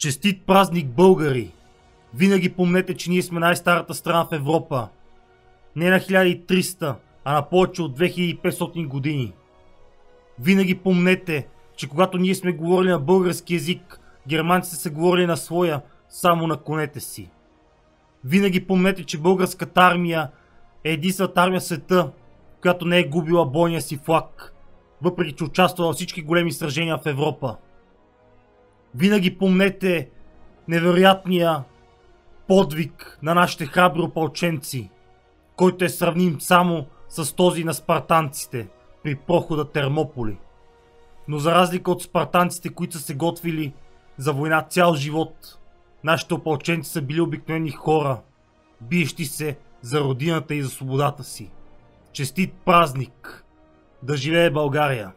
Честит празник, българи! Винаги помнете, че ние сме най-старата страна в Европа. Не на 1300, а на повече от 2500 години. Винаги помнете, че когато ние сме говорили на български език, германците са говорили на своя, само на конете си. Винаги помнете, че българската армия е единствената армия в света, която не е губила бойния си флаг, въпреки че участва във всички големи сражения в Европа. Винаги помнете невероятния подвиг на нашите храбри опълченци, който е сравним само с този на спартанците при прохода Термополи. Но за разлика от спартанците, които са се готвили за война цял живот, нашите опълченци са били обикновени хора, биещи се за родината и за свободата си. Честит празник! Да живее България!